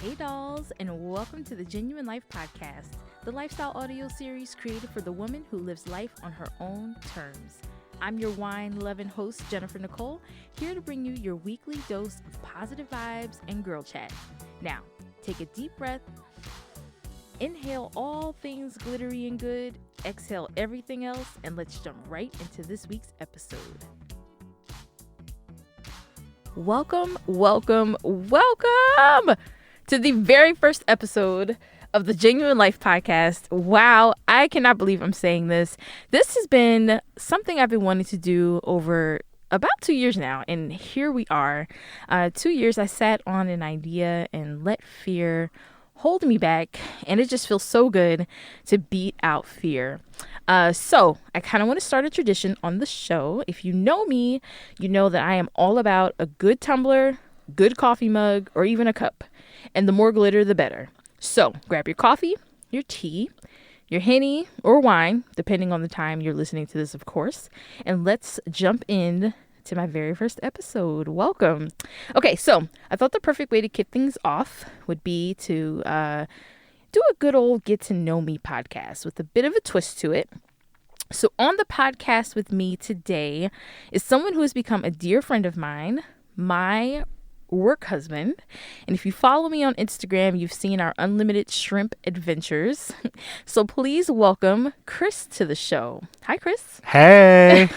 Hey dolls, and welcome to the Jennuine Life Podcast, the lifestyle audio series created for the woman who lives life on her own terms. I'm your wine-loving host, Jennifer Nicole, here to bring you your weekly dose of positive vibes and girl chat. Now, take a deep breath, inhale all things glittery and good, exhale everything else, and let's jump right into this week's episode. Welcome to the very first episode of the Jennuine Life Podcast. Wow, I cannot believe I'm saying this. This has been something I've been wanting to do over about 2 years now, and here we are. 2 years I sat on an idea and let fear hold me back, and it just feels so good to beat out fear. So I kind of want to start a tradition on the show. If you know me, you know that I am all about a good tumbler, good coffee mug, or even a cup. And the more glitter, the better. So grab your coffee, your tea, your Henny or wine, depending on the time you're listening to this, of course. And let's jump in to my very first episode. Welcome. Okay, so I thought the perfect way to kick things off would be to do a good old get to know me podcast with a bit of a twist to it. So on the podcast with me today is someone who has become a dear friend of mine, my work husband. And if you follow me on Instagram, you've seen our unlimited shrimp adventures. So please welcome Chris to the show. Hi, Chris. Hey.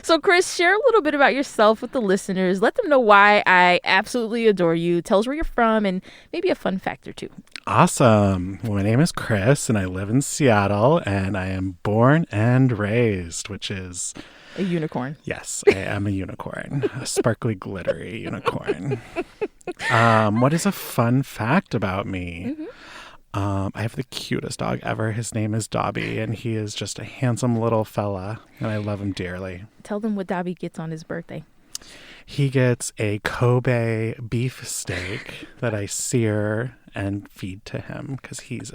So Chris, share a little bit about yourself with the listeners. Let them know why I absolutely adore you. Tell us where you're from and maybe a fun fact or two. Awesome. Well, my name is Chris and I live in Seattle and I am born and raised, which is a unicorn. Yes, I am a unicorn, a sparkly, glittery unicorn. What is a fun fact about me? I have the cutest dog ever. His name is Dobby, and he is just a handsome little fella, and I love him dearly. Tell them what Dobby gets on his birthday. He gets a Kobe beef steak that I sear and feed to him because he's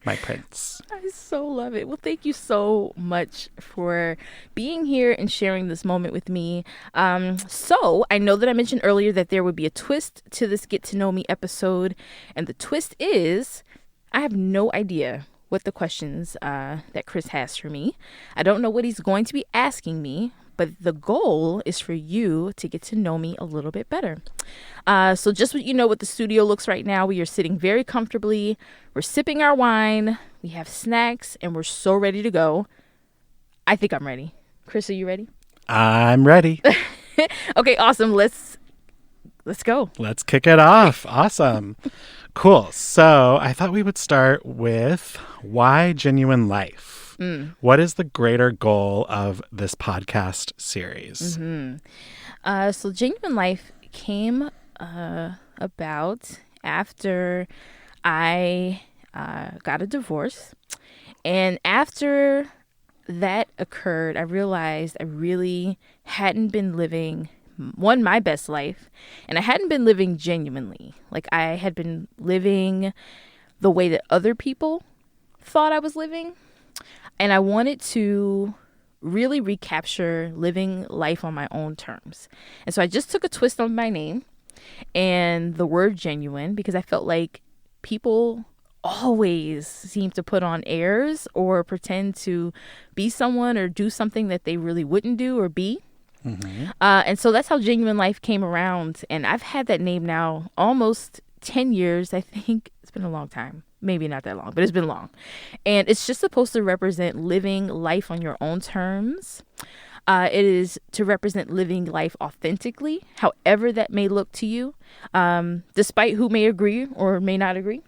my prince. I so love it. Well, thank you so much for being here and sharing this moment with me. So I know that I mentioned earlier that there would be a twist to this Get to Know Me episode. And the twist is I have no idea what the questions that Chris has for me. I don't know what he's going to be asking me, but the goal is for you to get to know me a little bit better. So just so you know what the studio looks right now, we are sitting very comfortably. We're sipping our wine. We have snacks, and we're so ready to go. I think I'm ready. Chris, are you ready? I'm ready. Okay, awesome. Let's go. Let's kick it off. Awesome. Cool. So I thought we would start with why Jennuine Life? What is the greater goal of this podcast series? So Jennuine Life came about after I got a divorce. And after that occurred, I realized I really hadn't been living, my best life, and I hadn't been living genuinely. Like I had been living the way that other people thought I was living. And I wanted to really recapture living life on my own terms. And so I just took a twist on my name and the word genuine because I felt like people always seem to put on airs or pretend to be someone or do something that they really wouldn't do or be. And so that's how Jennuine Life came around. And I've had that name now almost 10 years. I think it's been a long time. Maybe not that long, but it's been long. And it's just supposed to represent living life on your own terms. It is to represent living life authentically, however that may look to you, despite who may agree or may not agree.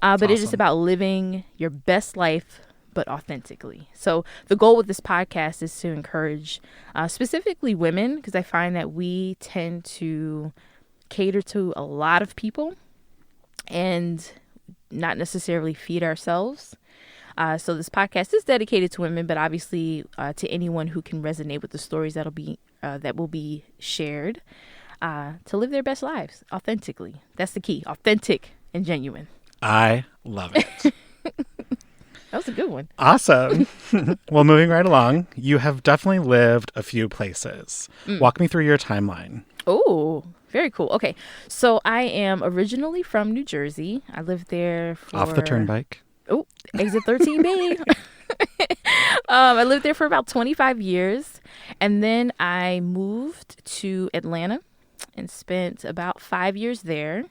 But awesome. It is about living your best life, but authentically. So the goal with this podcast is to encourage specifically women, because I find that we tend to cater to a lot of people and not necessarily feed ourselves. So this podcast is dedicated to women, but obviously to anyone who can resonate with the stories that will be shared to live their best lives authentically. That's the key. Authentic and genuine. I love it. That was a good one. Awesome. Well, moving right along, you have definitely lived a few places. Walk me through your timeline. Oh, very cool. Okay. So I am originally from New Jersey. I lived there for... Off the turnpike. Oh, exit 13B. I lived there for about 25 years. And then I moved to Atlanta and spent about 5 years there.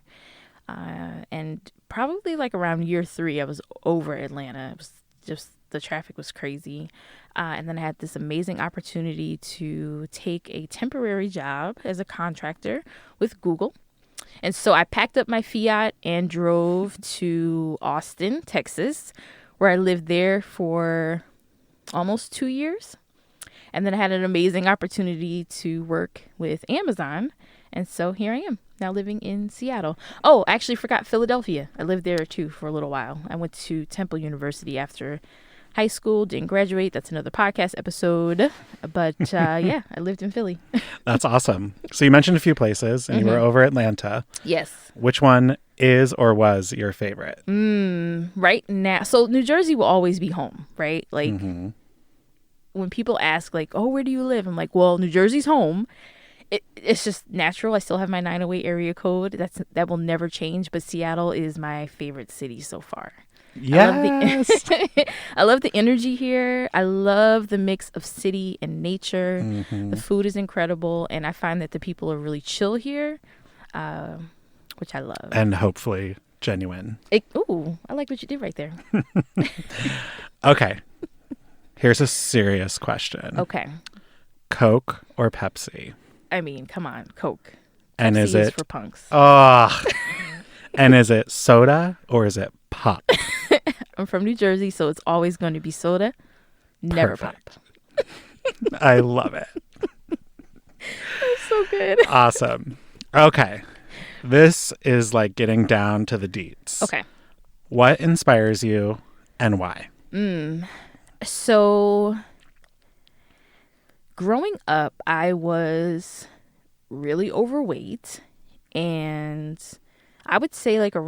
And probably like around year 3, I was over Atlanta. It was just, the traffic was crazy. And then I had this amazing opportunity to take a temporary job as a contractor with Google. And so I packed up my Fiat and drove to Austin, Texas, where I lived there for almost 2 years. And then I had an amazing opportunity to work with Amazon. And so here I am now living in Seattle. Oh, I actually forgot Philadelphia. I lived there too for a little while. I went to Temple University after high school, didn't graduate. That's another podcast episode. But yeah, I lived in Philly. That's awesome. So you mentioned a few places and you were over Atlanta. Yes. Which one is or was your favorite? Right now. So New Jersey will always be home, right? Like when people ask like, oh, where do you live? I'm like, well, New Jersey's home. It's just natural. I still have my 908 area code. That will never change. But Seattle is my favorite city so far. Yes. I love the energy here. I love the mix of city and nature. The food is incredible. And I find that the people are really chill here, which I love. And hopefully genuine. Ooh, I like what you did right there. Okay. Here's a serious question. Okay. Coke or Pepsi? I mean, come on, Coke. And Pepsi is it for punks? Oh. And is it soda or is it pop? I'm from New Jersey, so it's always going to be soda, never Perfect. pop. I love it. That's so good. Awesome. Okay. This is like getting down to the deets. Okay. What inspires you and why? So growing up, I was really overweight, and I would say like I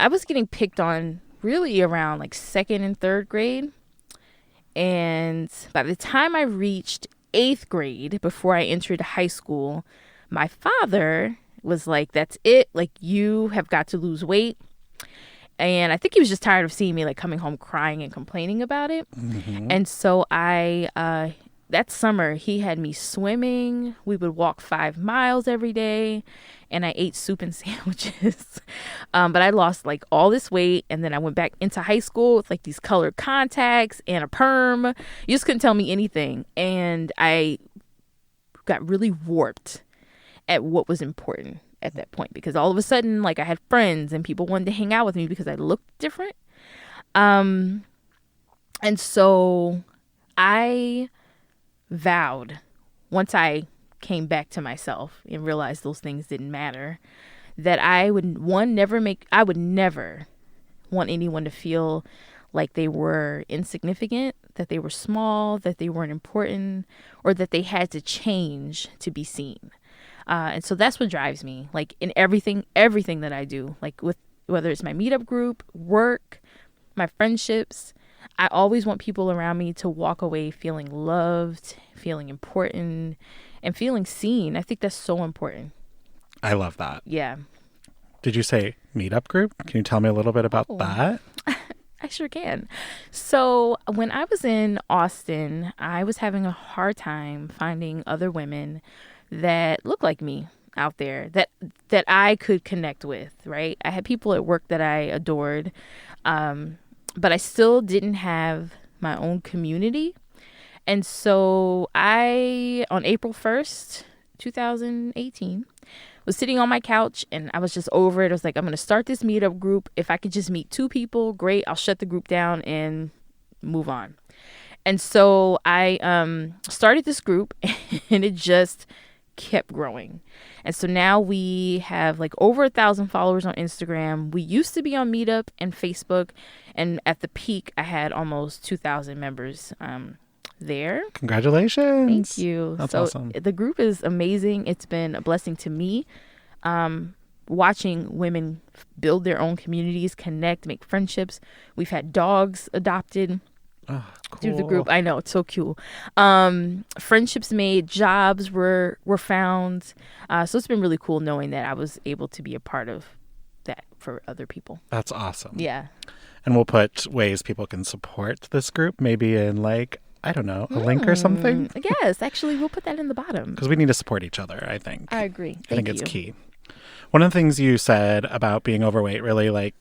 was getting picked on really around like 2nd and 3rd grade. And by the time I reached 8th grade, before I entered high school, my father was like, that's it. Like, you have got to lose weight. And I think he was just tired of seeing me like coming home crying and complaining about it. And so that summer he had me swimming. We would walk 5 miles every day, and I ate soup and sandwiches. But I lost like all this weight, and then I went back into high school with like these colored contacts and a perm. You just couldn't tell me anything. And I got really warped at what was important at that point, because all of a sudden, like, I had friends and people wanted to hang out with me because I looked different. And so I vowed, once I came back to myself and realized those things didn't matter, that I would never want anyone to feel like they were insignificant, that they were small, that they weren't important, or that they had to change to be seen. And so that's what drives me, like, in everything that I do, like with whether it's my meetup group, work, my friendships. I always want people around me to walk away feeling loved, feeling important, and feeling seen. I think that's so important. I love that. Yeah. Did you say meetup group? Can you tell me a little bit about that? I sure can. So when I was in Austin, I was having a hard time finding other women that look like me out there, that I could connect with, right? I had people at work that I adored, but I still didn't have my own community. And so on April 1st, 2018, was sitting on my couch, and I was just over it. I was like, I'm going to start this meetup group. If I could just meet 2 people, great. I'll shut the group down and move on. And so I started this group, and it just kept growing. And so now we have like over 1,000 followers on Instagram. We used to be on Meetup and Facebook, and at the peak I had almost 2,000 members there. Congratulations. Thank you. That's so awesome. The group is amazing. It's been a blessing to me, watching women build their own communities, connect, make friendships. We've had dogs adopted. through the Cool. group. I know, it's so cool. Friendships made, jobs were found. So it's been really cool knowing that I was able to be a part of that for other people. That's awesome. Yeah. And we'll put ways people can support this group, maybe in like, I don't know, a link or something. Yes, actually, we'll put that in the bottom. Because we need to support each other, I think. I agree. I think it's key. One of the things you said about being overweight really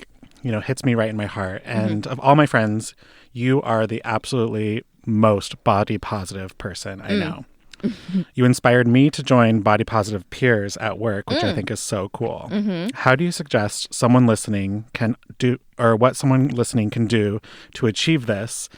hits me right in my heart. And of all my friends, you are the absolutely most body positive person I know. You inspired me to join body positive peers at work, which I think is so cool. How do you suggest someone listening can do, or what someone listening can do to achieve this?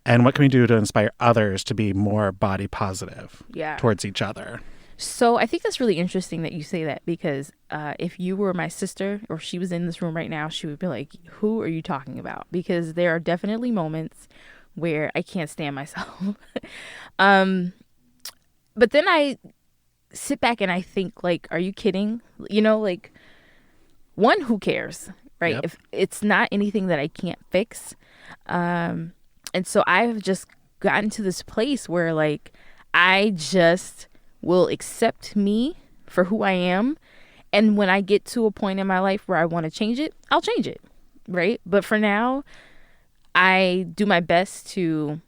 And what can we do to inspire others to be more body positive towards each other? So I think that's really interesting that you say that, because if you were my sister or she was in this room right now, she would be like, who are you talking about? Because there are definitely moments where I can't stand myself. But then I sit back and I think, like, are you kidding? You know, like, one, who cares, right? Yep. If it's not anything that I can't fix. And so I've just gotten to this place where, like, I just will accept me for who I am. And when I get to a point in my life where I want to change it, I'll change it, right? But for now, I do my best to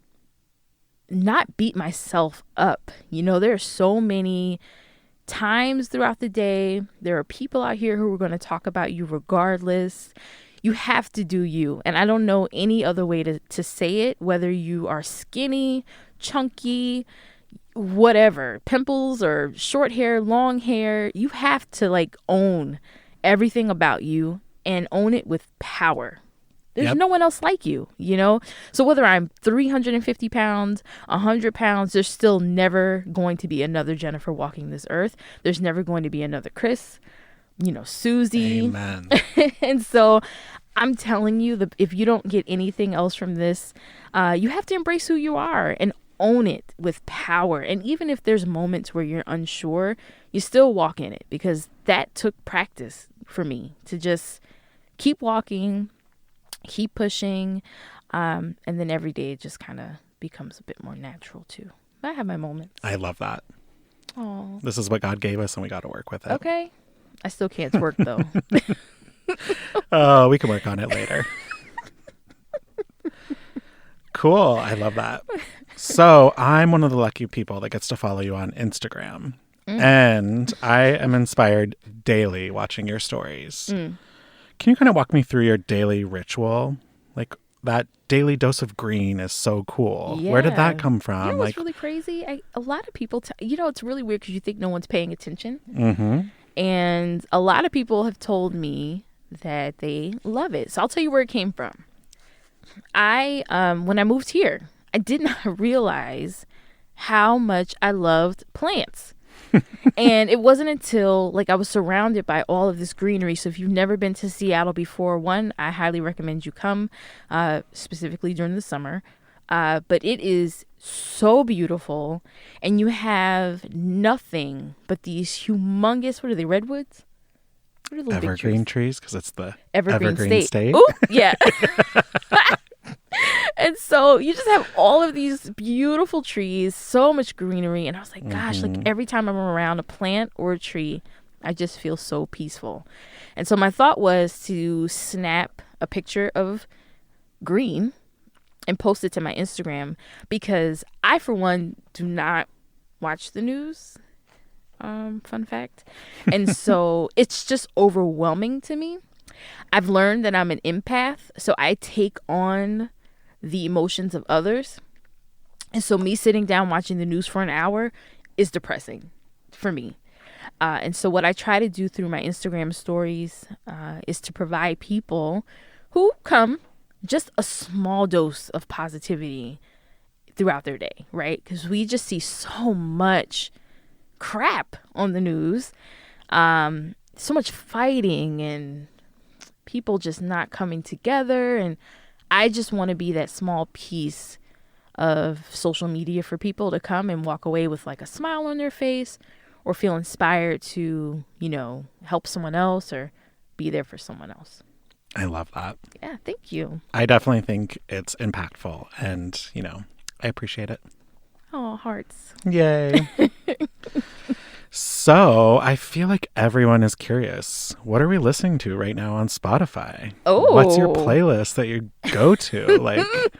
not beat myself up. You know, there are so many times throughout the day. There are people out here who are going to talk about you regardless. You have to do you. And I don't know any other way to say it, whether you are skinny, chunky, whatever, pimples or short hair, long hair. You have to, like, own everything about you and own it with power. There's no one else like you, you know? So whether I'm 350 pounds, 100 pounds, there's still never going to be another Jennifer walking this earth. There's never going to be another Chris, you know, Susie. Amen. And so I'm telling you, if you don't get anything else from this, you have to embrace who you are and own it with power. And even if there's moments where you're unsure, you still walk in it, because that took practice for me to just keep walking, keep pushing, and then every day it just kind of becomes a bit more natural too. But I have my moments. I love that. Oh, This is what God gave us, and we got to work with it. okay. I still can't twerk though. Oh, we can work on it later. Cool. I love that. So I'm one of the lucky people that gets to follow you on Instagram. And I am inspired daily watching your stories. Can you kind of walk me through your daily ritual? Like, that daily dose of green is so cool. Where did that come from? You know what's really crazy? A lot of people, it's really weird because you think no one's paying attention. And a lot of people have told me that they love it. So I'll tell you where it came from. When I moved here, I did not realize how much I loved plants. And it wasn't until, like, I was surrounded by all of this greenery. So if you've never been to Seattle before, one, I highly recommend you come, specifically during the summer. But it is so beautiful, and you have nothing but these humongous, what are they, redwoods? What are those big Evergreen trees, because it's the Evergreen State. Ooh, yeah. And so you just have all of these beautiful trees, so much greenery. And I was like, gosh, like every time I'm around a plant or a tree, I just feel so peaceful. And so my thought was to snap a picture of green and post it to my Instagram, because I, for one, do not watch the news. Fun fact. And so it's just overwhelming to me. I've learned that I'm an empath, so I take on the emotions of others. And so me sitting down watching the news for an hour is depressing for me. And so what I try to do through my Instagram stories is to provide people who come just a small dose of positivity throughout their day, right? Because we just see so much crap on the news, so much fighting and people just not coming together. And I just want to be that small piece of social media for people to come and walk away with, like, a smile on their face, or feel inspired to, you know, help someone else or be there for someone else. I love that. Yeah, thank you. I definitely think it's impactful and, I appreciate it. Oh, hearts. Yay. So I feel like everyone is curious. What are we listening to right now on Spotify? Oh. What's your playlist that you go to?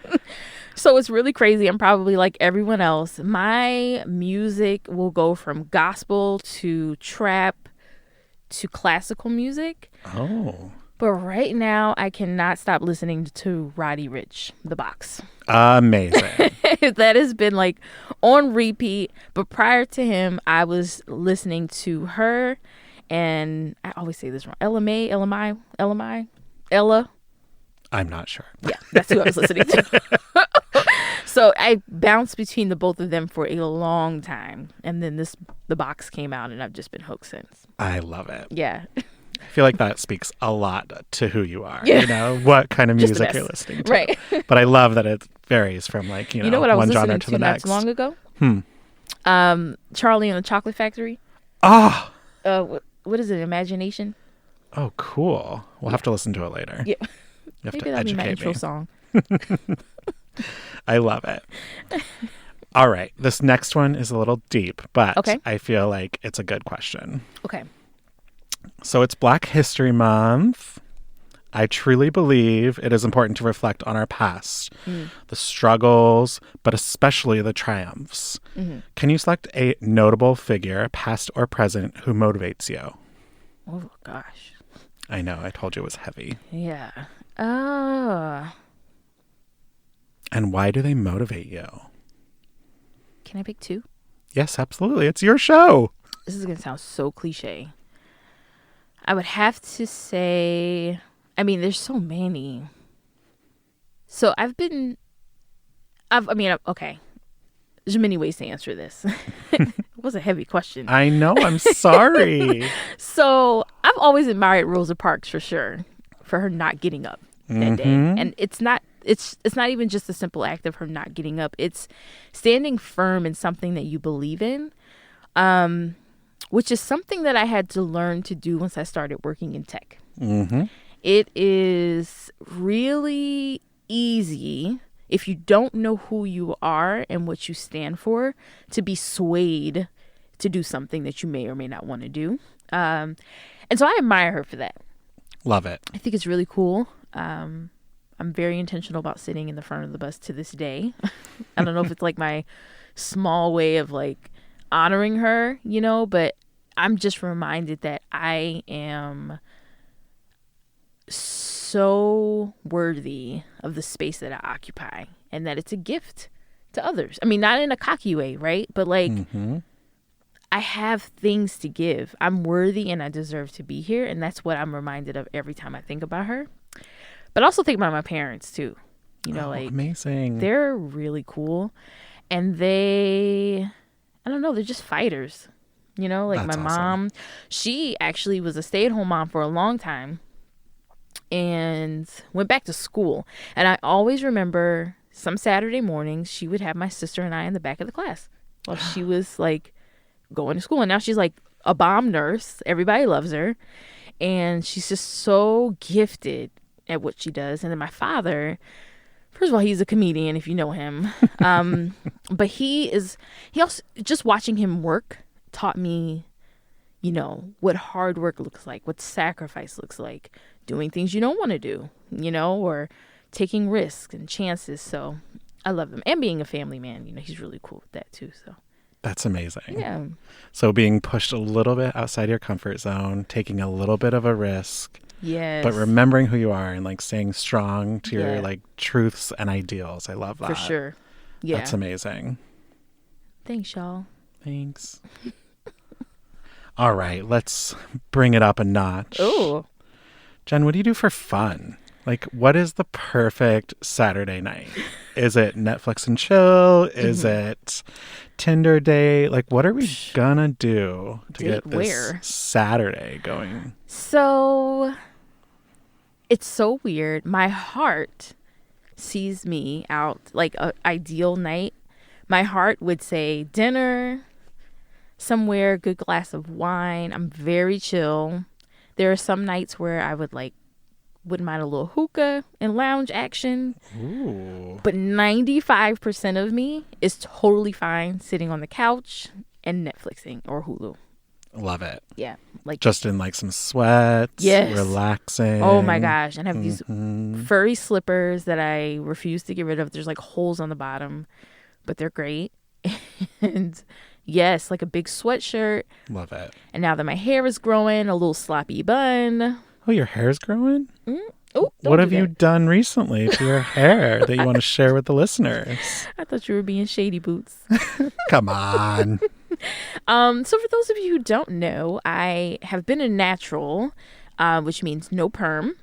So it's really crazy. I'm probably like everyone else. My music will go from gospel to trap to classical music. Oh. But right now, I cannot stop listening to Roddy Ricch, The Box. Amazing. That has been like on repeat. But prior to him, I was listening to her, and I always say this wrong. Ella. I'm not sure. Yeah, that's who I was listening to. So I bounced between the both of them for a long time. And then The Box came out, and I've just been hooked since. I love it. Yeah. I feel like that speaks a lot to who you are, Yeah. what kind of Just the music best. you're listening to. Right. But I love that it varies from You know what I was one genre listening to the not next. too long ago? Charlie and the Chocolate Factory. Oh, What is it? Imagination? oh, cool. We'll have to listen to it later. Yeah. You have Maybe to that'll be my educate intro me. song. I love it. All right. This next one is a little deep, but Okay. I feel like it's a good question. Okay. So it's Black History Month. I truly believe it is important to reflect on our past, the struggles, but especially the triumphs. Mm-hmm. Can you select a notable figure, past or present, who motivates you? Oh, gosh. I know, I told you it was heavy. Yeah. And why do they motivate you? Can I pick two? Yes, absolutely. It's your show. This is going to sound so cliche. I would have to say, there's so many. So okay. There's many ways to answer this. It was a heavy question. I know, I'm sorry. So I've always admired Rosa Parks for sure, for her not getting up that day. And it's not even just a simple act of her not getting up. It's standing firm in something that you believe in, which is something that I had to learn to do once I started working in tech. Mm-hmm. It is really easy, if you don't know who you are and what you stand for, to be swayed to do something that you may or may not want to do. And so I admire her for that. Love it. I think it's really cool. I'm very intentional about sitting in the front of the bus to this day. I don't know if it's like my small way of like honoring her, but I'm just reminded that I am so worthy of the space that I occupy and that it's a gift to others. Not in a cocky way, right? But like, I have things to give. I'm worthy and I deserve to be here. And that's what I'm reminded of every time I think about her. But I also think about my parents too. Amazing. They're really cool. And they're just fighters. That's my awesome. mom, she actually was a stay-at-home mom for a long time and went back to school. And I always remember some Saturday mornings, she would have my sister and I in the back of the class while she was like going to school. And now she's like a bomb nurse. Everybody loves her. And she's just so gifted at what she does. And then my father, first of all, he's a comedian, if you know him. But he also, just watching him work taught me, what hard work looks like, what sacrifice looks like, doing things you don't want to do, or taking risks and chances. So I love him. And being a family man, he's really cool with that too. So That's amazing. yeah. So being pushed a little bit outside your comfort zone, taking a little bit of a risk, Yes. but remembering who you are and like staying strong to your Yeah. like truths and ideals. I love that. For sure. Yeah. That's amazing. Thanks, y'all. Thanks. All right, let's bring it up a notch. Oh. Jen, what do you do for fun? Like, what is the perfect Saturday night? Is it Netflix and chill? Is it Tinder date? Like, what are we gonna do to get this where? Saturday going? So it's so weird. My heart sees me out like an ideal night. My heart would say dinner, somewhere, good glass of wine. I'm very chill. There are some nights where I would like wouldn't mind a little hookah and lounge action. Ooh. But 95% of me is totally fine sitting on the couch and Netflixing or Hulu. Love it. Yeah. Like Just in like some sweats. Yes. Relaxing. Oh my gosh. And I have these Mhm. furry slippers that I refuse to get rid of. There's like holes on the bottom, but they're great. And yes, like a big sweatshirt. Love it. And now that my hair is growing, a little sloppy bun. Oh, your hair's growing? Oh, What have you done recently to your hair that you want to share with the listeners? I thought you were being shady boots. Come on. So for those of you who don't know, I have been a natural, which means no perm.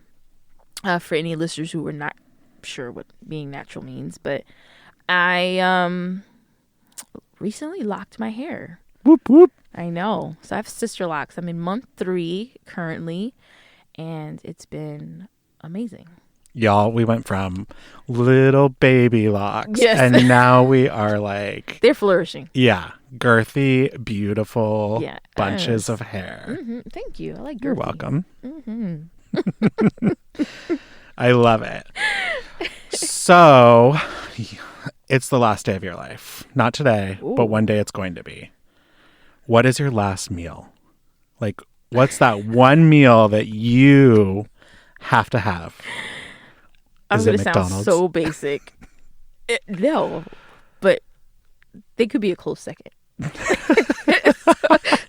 For any listeners who are not sure what being natural means, but I recently locked my hair. Whoop, whoop. I know. So I have sister locks. I'm in month 3 currently, and it's been amazing. Y'all, we went from little baby locks. Yes. And now we are like, They're flourishing. yeah, girthy, beautiful Yeah. bunches of hair. Mm-hmm. Thank you. I like girthy. You're welcome. Mm-hmm. I love it. So, it's the last day of your life. Not today, but one day it's going to be. What is your last meal? Like, what's that one meal that you have to have? I'm Is going it to sound McDonald's? so basic. No, but they could be a close second.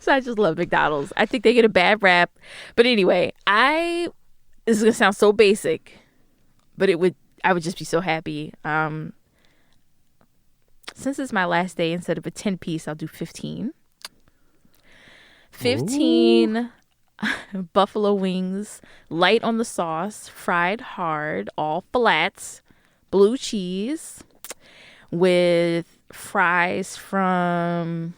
So I just love McDonald's. I think they get a bad rap. But anyway, this is going to sound so basic, but I would just be so happy. Since it's my last day, instead of a 10-piece, I'll do 15. 15 buffalo wings, light on the sauce, fried hard, all flats, blue cheese with fries from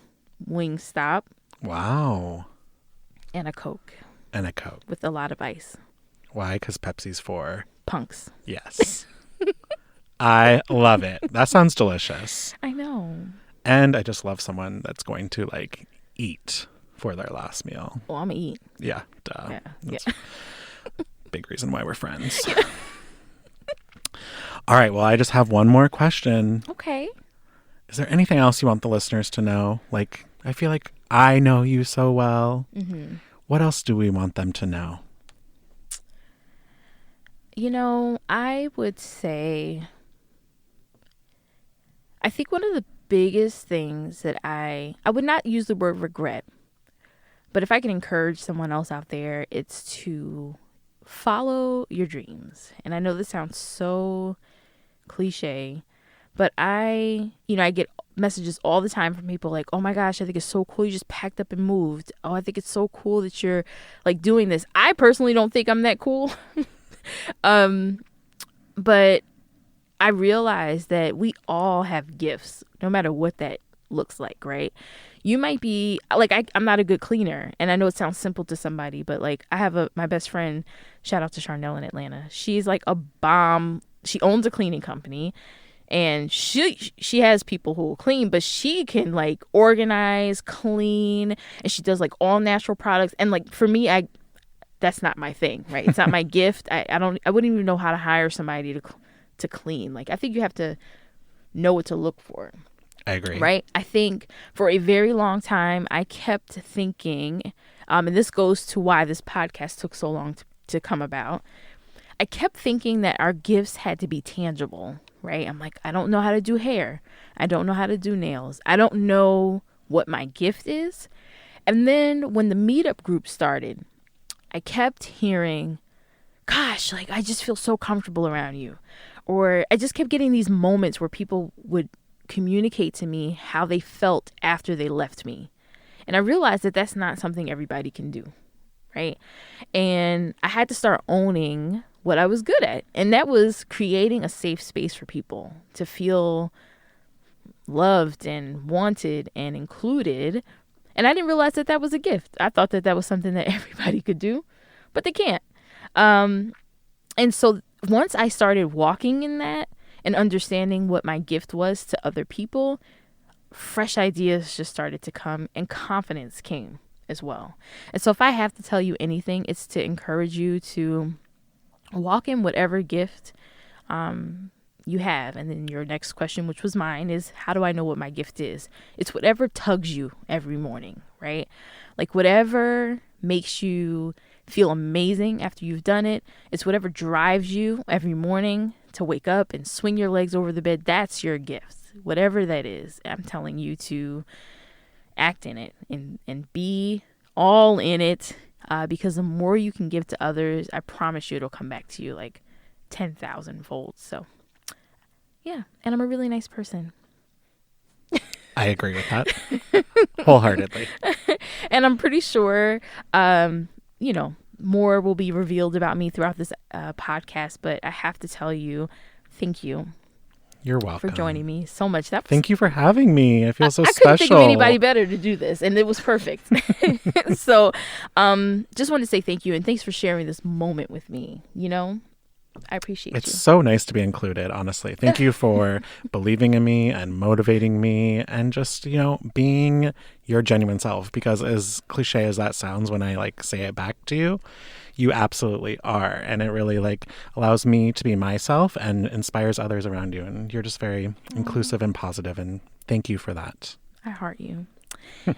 Wingstop. Wow. And a Coke And a Coke. with a lot of ice. Why? Because Pepsi's for... Punks. Yes. I love it. That sounds delicious. I know. And I just love someone that's going to like eat for their last meal. Oh, I'm going to eat. Yeah, duh. Yeah. That's big reason why we're friends. All right, well, I just have one more question. Okay. Is there anything else you want the listeners to know? Like, I feel like I know you so well. Mm-hmm. What else do we want them to know? You know, I would say, I think one of the biggest things that I would not use the word regret, but if I can encourage someone else out there, it's to follow your dreams. And I know this sounds so cliche, but I get messages all the time from people like, oh my gosh, I think it's so cool you just packed up and moved. Oh, I think it's so cool that you're like doing this. I personally don't think I'm that cool. But I realize that we all have gifts, no matter what that looks like, right? You might be like, I'm not a good cleaner, and I know it sounds simple to somebody, but like I have my best friend, shout out to Charnel in Atlanta. She's like a bomb. She owns a cleaning company, and she has people who will clean, but she can like organize, clean, and she does like all natural products. And like for me, that's not my thing, right? It's not my gift. I wouldn't even know how to hire somebody to clean. Like I think you have to know what to look for. I agree. Right? I think for a very long time, I kept thinking, and this goes to why this podcast took so long to come about. I kept thinking that our gifts had to be tangible, right? I'm like, I don't know how to do hair. I don't know how to do nails. I don't know what my gift is. And then when the meetup group started, I kept hearing, gosh, like I just feel so comfortable around you. Or I just kept getting these moments where people would communicate to me how they felt after they left me. And I realized that that's not something everybody can do, right? And I had to start owning what I was good at. And that was creating a safe space for people to feel loved and wanted and included. And I didn't realize that that was a gift. I thought that was something that everybody could do, but they can't. And so once I started walking in that and understanding what my gift was to other people, fresh ideas just started to come and confidence came as well. And so if I have to tell you anything, it's to encourage you to walk in whatever gift you have. And then your next question, which was mine, is how do I know what my gift is? It's whatever tugs you every morning, right? Like whatever makes you feel amazing after you've done it. It's whatever drives you every morning to wake up and swing your legs over the bed. That's your gift. Whatever that is, I'm telling you to act in it and be all in it, because the more you can give to others, I promise you it'll come back to you like 10,000 fold. So yeah, and I'm a really nice person. I agree with that wholeheartedly. And I'm pretty sure, more will be revealed about me throughout this podcast. But I have to tell you, thank you. You're welcome. For joining me so much. Thank you for having me. I feel so I special. couldn't think of anybody better to do this, and it was perfect. So, just wanted to say thank you, and thanks for sharing this moment with me. I appreciate It's you. so nice to be included, honestly. Thank you for believing in me and motivating me and just, being your genuine self. Because as cliche as that sounds when I say it back to you, you absolutely are. And it really allows me to be myself and inspires others around you. And you're just very inclusive and positive. And thank you for that. I heart you.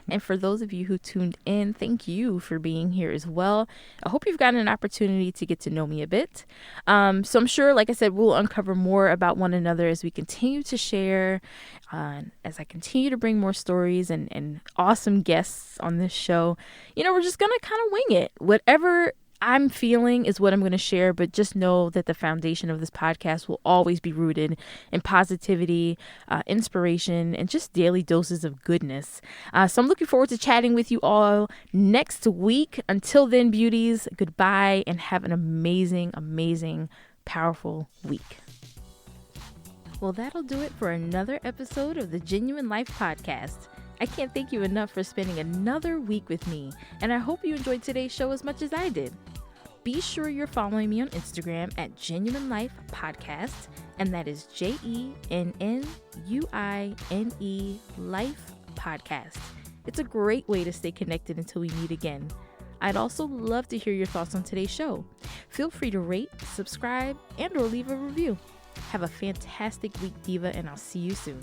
And for those of you who tuned in, thank you for being here as well. I hope you've gotten an opportunity to get to know me a bit. So I'm sure, like I said, we'll uncover more about one another as we continue to share, as I continue to bring more stories and awesome guests on this show. We're just going to kind of wing it. Whatever I'm feeling is what I'm going to share, but just know that the foundation of this podcast will always be rooted in positivity, inspiration, and just daily doses of goodness. So I'm looking forward to chatting with you all next week. Until then, beauties, goodbye and have an amazing, amazing, powerful week. Well, that'll do it for another episode of the Jennuine Life Podcast. I can't thank you enough for spending another week with me, and I hope you enjoyed today's show as much as I did. Be sure you're following me on Instagram at Jennuine Life Podcast, and that is JENNUINE Life Podcast. It's a great way to stay connected until we meet again. I'd also love to hear your thoughts on today's show. Feel free to rate, subscribe, and or leave a review. Have a fantastic week, Diva, and I'll see you soon.